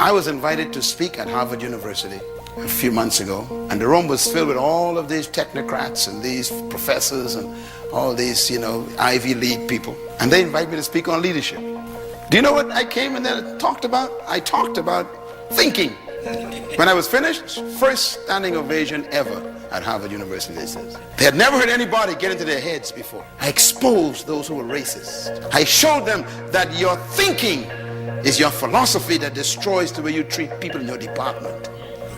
I was invited to speak at Harvard University a few months ago, and the room was filled with all of these technocrats and these professors and all these, Ivy League people. And they invited me to speak on leadership. Do you know what I came in there and talked about? I talked about thinking. When I was finished, first standing ovation ever at Harvard University, they said. They had never heard anybody get into their heads before. I exposed those who were racist. I showed them that your thinking is your philosophy that destroys the way you treat people in your department.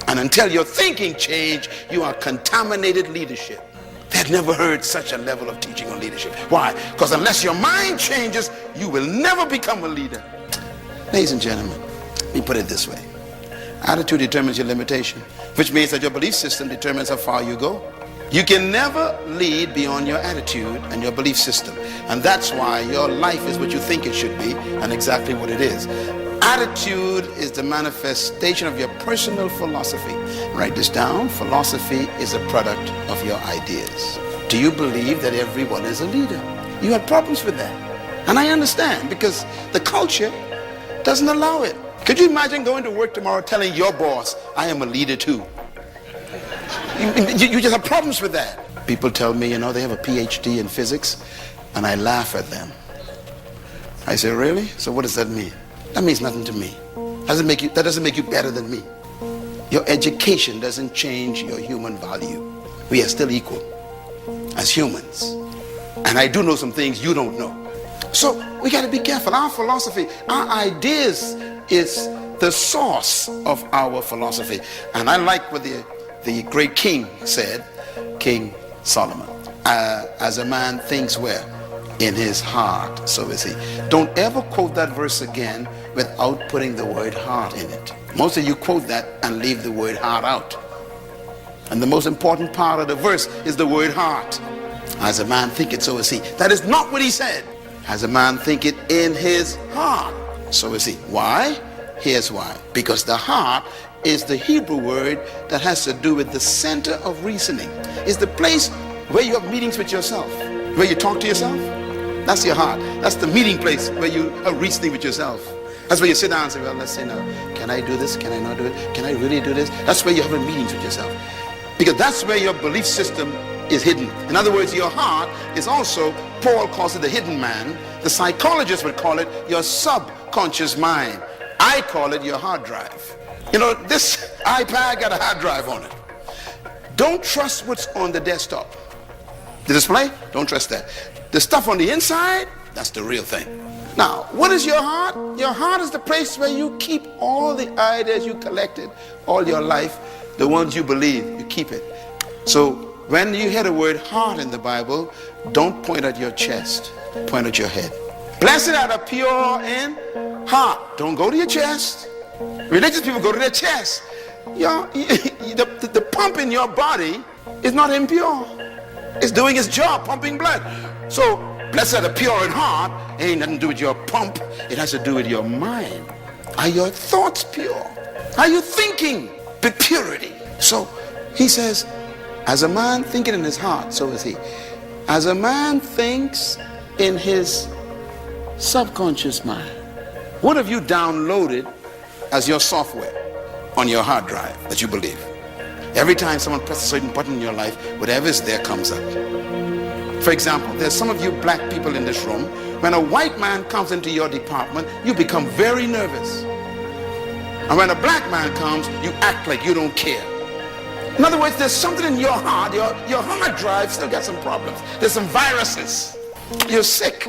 And until your thinking change, you are contaminated leadership. They had never heard such a level of teaching on leadership. Why? Because unless your mind changes, you will never become a leader. Ladies and gentlemen, let me put it this way. Attitude determines your limitation, which means that your belief system determines how far you go. You can never lead beyond your attitude and your belief system. And that's why your life is what you think it should be and exactly what it is. Attitude is the manifestation of your personal philosophy. Write this down. Philosophy is a product of your ideas. Do you believe that everyone is a leader? You have problems with that. And I understand, because the culture doesn't allow it. Could you imagine going to work tomorrow telling your boss, I am a leader too? You just have problems with that. People tell me, they have a PhD in physics, and I laugh at them. I say, really? So what does that mean? That means nothing to me. That doesn't make you better than me. Your education doesn't change your human value. We are still equal as humans. And I do know some things you don't know. So we got to be careful. Our philosophy, our ideas is the source of our philosophy. And I like what the great king said, King Solomon. As a man thinks where? In his heart, so is he. Don't ever quote that verse again without putting the word heart in it. Most of you quote that and leave the word heart out. And the most important part of the verse is the word heart. As a man thinketh, so is he. That is not what he said. As a man thinketh in his heart, so is he. Why? Here's why. Because the heart is the Hebrew word that has to do with the center of reasoning. It's the place where you have meetings with yourself, where you talk to yourself. That's your heart. That's the meeting place where you are reasoning with yourself. That's where you sit down and say, well, let's say now, can I do this? Can I not do it? Can I really do this? That's where you're having meetings with yourself. Because that's where your belief system is hidden. In other words, your heart is also, Paul calls it the hidden man. The psychologists would call it your subconscious mind. I call it your hard drive. This iPad got a hard drive on it. Don't trust what's on the desktop. The display, don't trust that. The stuff on the inside, that's the real thing. Now, what is your heart? Your heart is the place where you keep all the ideas you collected all your life, the ones you believe, you keep it. So when you hear the word heart in the Bible, don't point at your chest, point at your head. Blessed are the pure in heart. Don't go to your chest. Religious people go to their chest. The pump in your body is not impure. It's doing its job, pumping blood. So, blessed are the pure in heart. It ain't nothing to do with your pump. It has to do with your mind. Are your thoughts pure? Are you thinking with purity? So, he says, as a man thinking in his heart, so is he. As a man thinks in his subconscious mind. What have you downloaded as your software on your hard drive that you believe? Every time someone presses a certain button in your life, whatever is there comes up. For example, there's some of you black people in this room. When a white man comes into your department, you become very nervous. And when a black man comes, you act like you don't care. In other words, there's something in your heart, your hard drive still got some problems. There's some viruses. You're sick.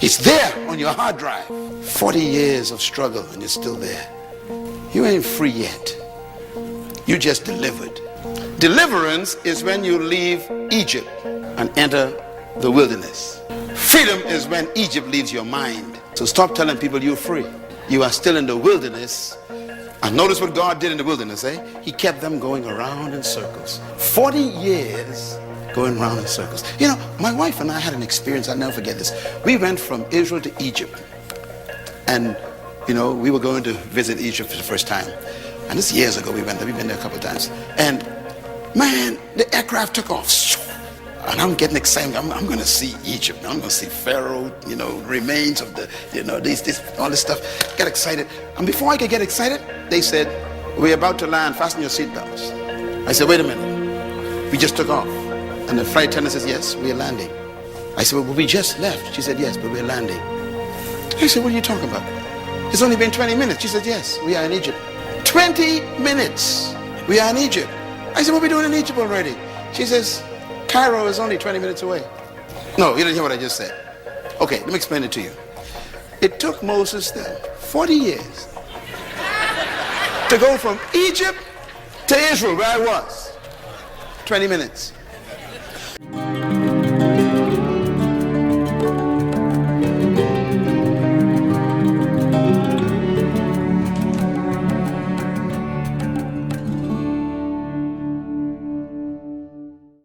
It's there on your hard drive. 40 years of struggle and you're still there. You ain't free yet. You just delivered. Deliverance is when you leave Egypt and enter the wilderness. Freedom is when Egypt leaves your mind. So stop telling people you're free. You are still in the wilderness. And notice what God did in the wilderness, He kept them going around in circles. 40 years going around in circles. My wife and I had an experience, I'll never forget this. We went from Israel to Egypt. And, we were going to visit Egypt for the first time. And this years ago we went there. We've been there a couple of times. And man, the aircraft took off. And I'm getting excited. I'm going to see Egypt. I'm going to see Pharaoh, remains of the, all this stuff. Get excited. And before I could get excited, they said, we're about to land. Fasten your seatbelts. I said, wait a minute. We just took off. And the flight attendant says, yes, we're landing. I said, well, we just left. She said, yes, but we're landing. I said, what are you talking about? It's only been 20 minutes. She said, yes, we are in Egypt. 20 minutes. We are in Egypt. I said, what are we doing in Egypt already? She says, Cairo is only 20 minutes away. No, you didn't hear what I just said. Okay, let me explain it to you. It took Moses then 40 years to go from Egypt to Israel, where I was. 20 minutes.